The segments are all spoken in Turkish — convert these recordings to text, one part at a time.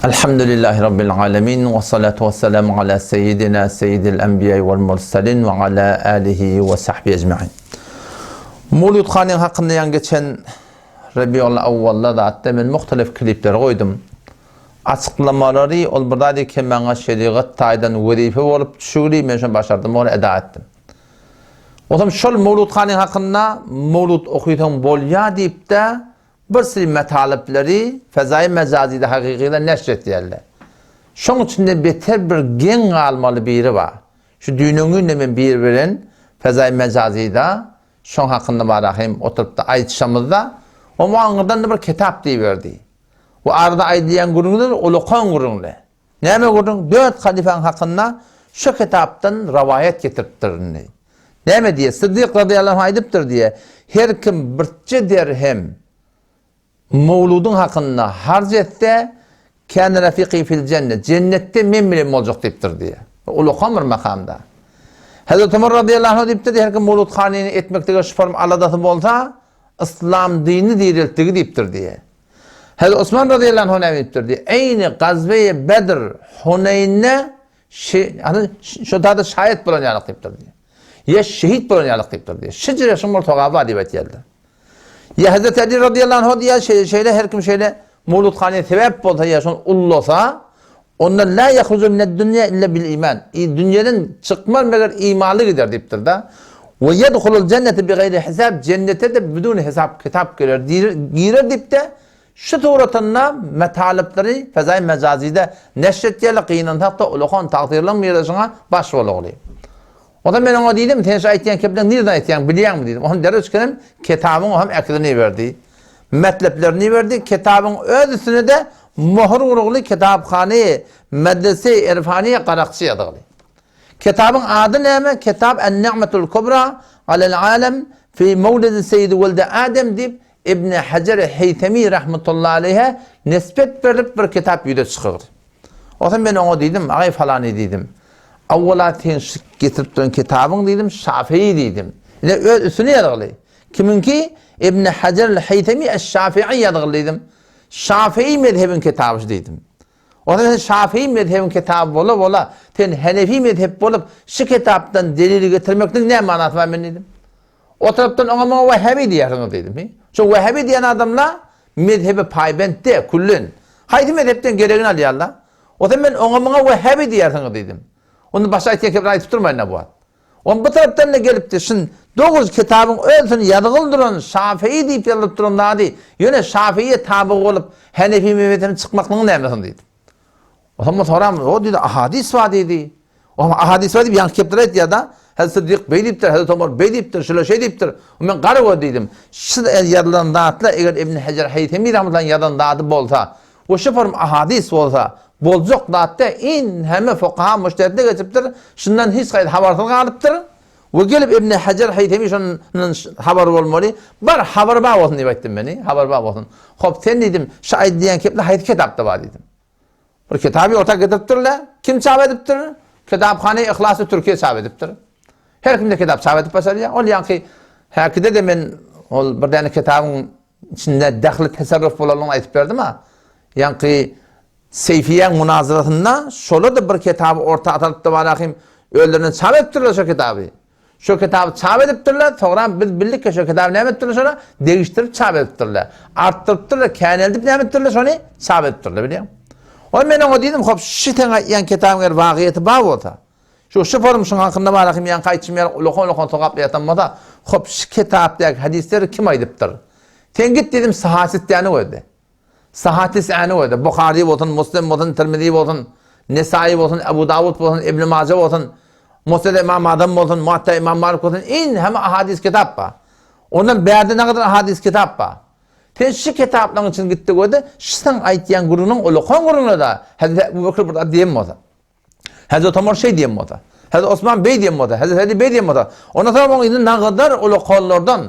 Elhamdülillahi Rabbil alemin ve salatu ve selamu ala seyyidil enbiya vel mursalin ve ala alihi ve sahbihi ecma'in. Mevlud Khan'ın hakkında yan geçen Rabiul Avval'da da hatta ben muhtelif klipler koydum. Açıklamaları ol buradaydı ki bana şeriat taydan vazife olup düşürü men şunu başardım, onu eda ettim. O zaman şol Mevlud Khan'ın hakkında Mevlud okuyduğum bolya deyip de bir sürü metalipleri fezai mecazide hakikide neşret yerler. Şunun içinde beter bir gen almalı biri var. Şu dünyanın hemen birbirinin fezai mecazide şunun hakkında barahim oturup da ayetişamızda o muangadan da bir kitap deyiverdi. O arada ayetleyen gurunlar ulukan gurunlar. Neyme gurun? 4 halifenin hakkında şu kitaptan rivayet getirttirini. Neyme diye? Sıddık radıyallahu anh aydıptır diye. Her kim birçe derhem Mevludun hakkında harc etse kendi rafiqi fil cennet. Cennette men bilen olacak deyiptir diye. Ulukan bir makamda. Hazreti Ömer radıyallahu anh deyiptir diye her kim Mevlud Khan'ını etmekteki şu form aladatı olsa İslam dini dirilttiği deyiptir diye. Hazreti Osman radıyallahu anh deyiptir diye. Eyni gazve-i Bedir Huneyn'e şu da şahit bulanyalık deyiptir diye. Ya şehit bulanyalık deyiptir diye. Şicr yaşın murtogabı adibet yerler. Ya Hazreti Ali radıyallahu anh diye şeyle her kim şeyle Mevlud Khan'ı sebep olsa ya şun ullosa ondan la yahrucu mined dünya illa bil iman. Dünyadan çıkmaz meğer imanlı gider deyiptir da. Ve yedhulul cennete bi gayri hesab, cennete de bidun hesap kitap girer deyip de şu tuğratında metalipleri fezai mecazide neşret yerle kıyınan hatta ulukan takdirlanmayacağına başvolu oluyor. O da ben ona dedim, tenşa ettiğin kepden nereden ettiğin biliyor mu dedim. Onun derece çıkarım, kitabın o hem eklini verdi. Metleplerini verdi, kitabın özüsüne de muhur vurgulu kitapkhane, medrese, irfaniye karakçı adığı. Kitabın adı ne? Kitab En-Ni'metul Kubra alel alem fi mevlid-i seyyidi velde Adem deyip İbn Hacer Heytemi rahmetullahi aleyhe nispet verip bir kitap yüde çıkıyor. O zaman ben ona dedim, ağay falan dedim. Avvalatin getirttiğin kitabın dedim, Şafii dedim. Üstüne yadırlı. Kiminki? İbn Hacer Heytemi Eş-Şafii yadırlı dedim. Şafii mezhebin kitabı dedim. O zaman Şafii mezhebin kitabı ola ten Hanefi mezhep olup şu kitaptan delili getirmekten ne manası var ben dedim. O taraftan ona Vehhabi diyersiniz dedim. Şu Vehhabi diyen adamla mezhebi paybente kullün. Haydi mezhepten gereğini alıyorlar. O zaman ben ona Vehhabi diyersiniz dedim. Onu başka ayet kebir ayet tutturmayın ne bu ad. Onun bu taraftan ne gelip de şimdi 9 kitabın ölsün yadıgıl duran Şafii deyip yalıp duran daha değil. Yine Şafii'ye tabi olup Hanefi mezhebinin çıkmaklığını ne emresin dedi. O zaman soram o dedi ahadis var dedi. O zaman ahadis var deyip yankı kebir ayet ya da Hazreti Sıddık Bey deyiptir, Hazreti Ömer Bey deyiptir, şöyle şey deyiptir. Ben qarı o dedim. Şu yadılan dağıtla eğer İbn Hacer Heytemi rahmetullahi yadan dağıtı bolsa, o şu form ahadis olsa bolcuk dağıtta in heme fukaha müşteride geçiptir. Şundan hiç kayıt habersiz kalıptır. Ve gelip İbn Hacer Heytemi şunun haber olmalı. Bar haber bağ olsun diye ettim beni. Haber bağ olsun. Hop sen dedim şahit diyen keple hayat kitapta var dedim. Bir kitabı ortak getirttirler. Kim çap ediptir? Kitapkhane İhlas-ı Türkiye çap ediptir. Her kimde kitap çap edip başarıya. Ol yankı hakide de ben bir tane kitabın içinde dahli tesarruf olalım ayıp verdim ha. Yankı Seyfiye münazırasında şöyle de bir kitabı orta atalıp da bırakayım öğlerine çap ettirler şu kitabı. Şu kitabı çap ediptirler, sonra biz bildik ki şu kitabı ne ettirler sonra değiştirip çap ediptirler. Arttırıptırlar, kendi edip ne ettirler sonra çap ediptirler biliyor musun? O ben ona dedim, hop şu tane yan kitabın vakiyeti bağ olsa. Şu form şunun hakkında bırakayım yan kayıtçım yer lokon tokaplı yatanmada hop şu kitaptaki hadisleri kim aydıptır? Sen git dedim sahasit yani oydu. Sahatis yani oydu. Bukhari olsun, Müslim olsun, Tirmizi olsun, Nesai olsun, Ebu Davud olsun, İbn Mace olsun, Musned İmam Adam olsun, Muatta İmam Malik olsun, in hem ahadis kitap var. Ondan beyerde ne kadar ahadis kitap var. Sen şu kitapların için gittik oydu, şusan ayetleyen gurunun ulukan gurunu da Hazreti Ebu Bekir burada diyeyim olsa. Hazreti Ömer şey diyeyim olsa. Hazreti Osman Bey diyeyim olsa. Hazreti Ali Bey diyeyim olsa. Ondan sonra onun ne kadar ulukanlardan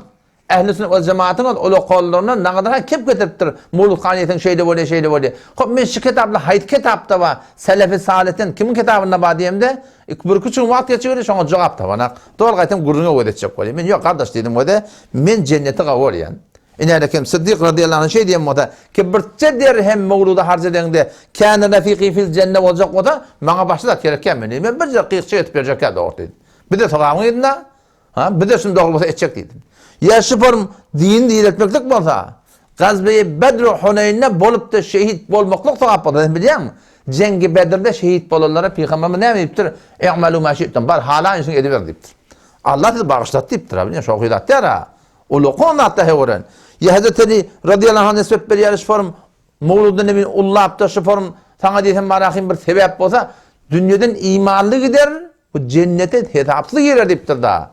Ehl-i Sünnet ve Cemaat'ın ulukanlarından ne kadar kim getirttir? Mevlud Khan'ın şeyde böyle. Hop ben şu kitapla hayat kitapta var. Selefi Salih'ten kimin kitabında var diyeyim de bir küçük vakit geçiyor sonra cevap da bana. Doğru gayet gurunu ödetecek koyayım. Ben yok kardeş dedim o da men cennete kavur yani. İnelekim Sıddık radıyallahu anh şey diyen o da ki birçe derhem mevluda harc edende kâne refîkî fil cennet olacak o da bana başladı gereken beni. Ben bir dakika şey etip verecek ya da ortaydı. Bir de tamamı yedin ha? Bir de şimdi doğru olsa edecek dedim. Ya şıpırım din değil etmeklik olsa Gazbe-i Bedr-i Huneyn'e bolup da şehit bolmaklık tağapadı. Biliyor musun? Cengi Bedir'de şehit bolanlara Peygamberimiz ne deyiptir? İ'melû mâ şi'tum. Bar hala işin ediver deyiptir. Allah dedi bağışlat deyiptir. Biliyor musun? Şoku idat der ha. Ulu konatta hevoren. Ya Hazreti Ali radıyallahu anh nesbet bir yarış form Mevlud'da nebin ullahıp da şu form sana diysen barakim bir sebep olsa dünyadan imanlı gider bu cennete hitapsız girer deyiptir da.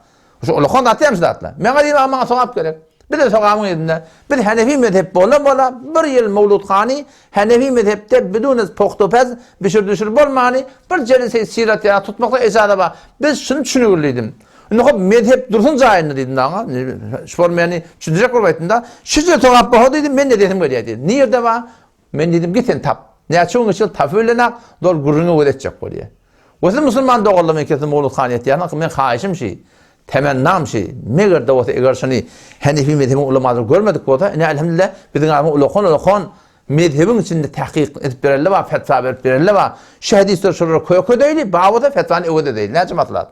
Şu ulu konatta yemsi datla. Mena diyeyim ama sokap gerek. Bir de sokağımın edinde. Bir Hanefi mezhep bola bir yıl Mevlud Khani Hanefi mezhepte bidunuz poktopez düşür bolmani bir celise sirat ya tutmakla ezada var. Biz şunu düşünürlüydüm. Nuhab mezhep dursun cayını dedim daha. Şform yani düşünecek olmaydı. Şüce togap baho dedim ben de dedim böyle dedi. Nerede var? Ben dedim gitsen tap. Ne açığın için taföylenak dol gurunu ödetecek böyle. Oysa Müslüman doğallama ikisi Mevlud Khani'yeti yani ben haişim şey. Temennam şey. Meğer de o eğer şunu Hanefi mezhebi ulamaları görmedik o da. Ne elhamdülillah bizim ağabey ulakon mezhebin içinde tahkik edip verirler var, fetva verip verirler var. Şu hadisler şurada koyu değil, bağlı da fetvanı evde değil. Ne cemaatler?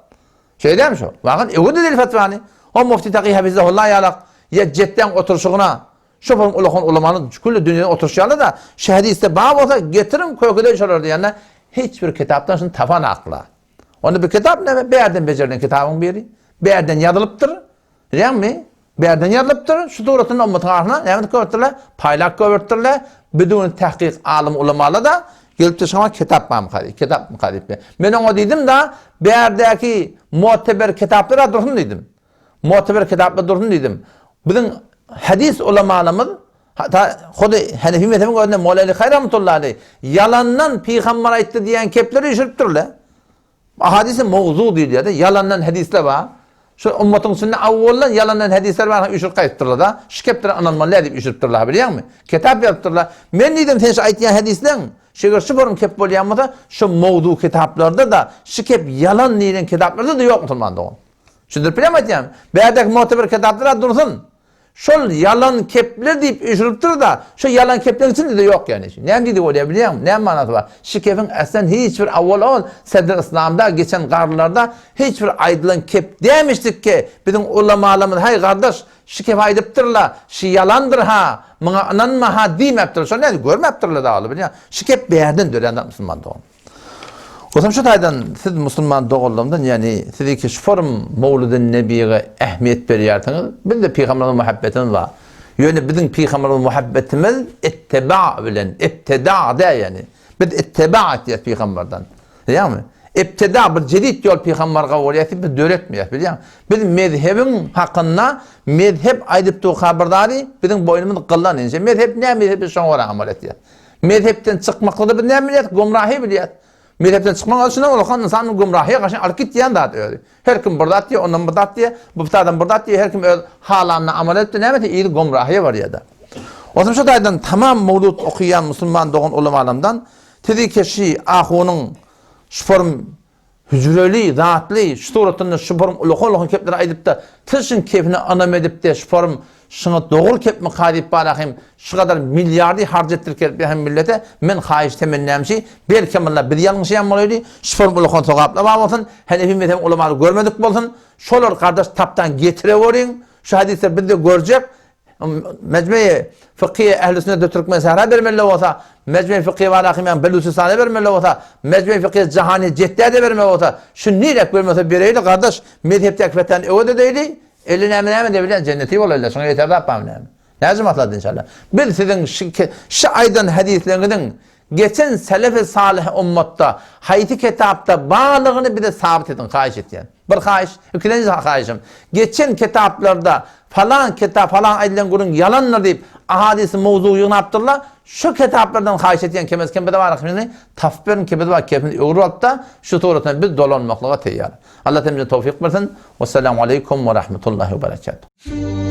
Şey değil mi şu? Bakın evde değil fetvanı. O mufti Taqi Hafizahullah yalak ya cidden oturuşuna şu falan ulakon ulamanın külli dünyanın oturuşuyla da şu hadiste bağlı da getirin koyu değil şurada yani hiçbir kitaptan şunu tafan akla. Onu bir kitap ne? Bir yerden becerilen kitabın biri. Bir yerden yazılıptır. Değil mi? Bir yerden yazılıptır. Şu doğrultu'nun ummet ağrına ne gördüler? Paylak gördüler. Bidun tahkik alim ulamalı da gelip de sana kitap mı kadip? Kitap mı kadip? Ben ona dedim da bir yerdeki muteber kitaplara dursun dedim. Muteber kitaplara dursun dedim. Bizim hadis ulamalarımız hatta Hudi Hanefi mezhebinin önünde Mevla Hayr rahmetullahi aleyh yalandan peygamber ayette diyen kepleri işirttirler. Hadisi mevzu değil ya da yalandan hadisler var. Şu ümmetin sünnet avvallan yalandan hadisler var. Üşür kayıttırlar da. Şikeptire ananmalı edip üşürttürler biliyor musun? Kitap yaptırlar. Ben dedim sen şu ayetiyen hadislen. Şeker şu borum kep bolyanmı da şu mevzu kitaplarda da şikep yalan niyenin kitaplarda da yok musulmanda o. Şudur bilemeyeceğim. Beyadaki muhteber kitaplara dursun. Şu yalan kepler deyip üşürttür da şu yalan kepler için de yok yani. Ne dedi o diye biliyor musun? Ne manası var? Şikepin aslen hiçbir avval Sedr İslam'da geçen karlılarda hiçbir aydın kep demiştik ki bizim ulamalarımız hay kardeş şikep aydıptırlar. Şu yalandır ha. Bana ananma ha demeptir. Şu ne görmeptirler dağılı biliyor musun? Şikep bir yerden dönen Müslüman doğum. O zaman şu taydan siz Müslüman doğulduğundan yani siz ki şu form Mevlud-i Nebi'ye ehmiyet veriyorsunuz. Bir de Peygamber'in muhabbetiniz var. Yani bizim Peygamber'in muhabbetimiz ittiba bilen, ibtida da yani. Biz ittiba ettiyiz Peygamber'den. Değil mi? İbtida bir cedid yol Peygamber kavuliyeti biz döretmiyoruz biliyor musun? Bizim mezhebin hakkında mezhep aydıp tuğ haberdari bizim boynumuz kıllan ince. Mezhep ne mezhebi şu an amal ediyor. Mezhepten çıkmakla da bir ne biliyor? Gumrahi biliyor. Mezhepten çıkmak için olan insanın gumrahiye karşı hareket diyen de öyle. Her kim burada diyor, ondan burada diyor, bu pitadan burada diyor, her kim halanla amel etti ne mi? İyi gumrahiye var ya da. O zaman şu daydan tamam mevlud okuyan Müslüman doğan ulamalarından dedi ki şey ahunun şu form hücreli, zatlı, şu suratını şu form ulukon kepleri aydıp da tışın keyfini anam edip de şu form şuna doğul kep mi kadip barahim şu kadar milyardi harcettirken bir hem millete men hayiş temennamşi belki amalla bir yanlış yapmalıydı şu form ulukon sokapla bağlasın Hanefi mezhebi ulamaları görmedik bolsun şolar kardeş taptan getireverin şu hadisler bir de görecek mecmuye fıkhiye ehl-i sünnet Türkmen sahra vermeli olsa mecmuye fıkhiye ve alâkımen belûsü sahne vermeli olsa mecmuye fıkhiye cahani ceddede vermeli olsa şu nilek vermesi bireyle kardeş mezhepte akfeten evde değildi eline emin de bilen cenneti olayla sonra yeter de yapmam lazım. Ne zaman atladı inşallah. Bir sizin şu aydan hadislerinin geçen selef-i salih ummatta hayti kitapta bağlılığını bir de sabit edin, kahiş et yani. Bir kahiş, ikinci kahişim. Geçen kitaplarda falan kitap falan aydilen kurun yalanlar deyip ahadisi mevzuyu ne yaptırlar? Şu kitaplardan kahiş et yani kemez kembede var akımını tafbirin kembede var kembede uğratta şu tuğratan biz dolanmaklığa teyyar. Allah temizle tevfik versin. Vesselamu aleyküm ve rahmetullahi ve berekatuhu.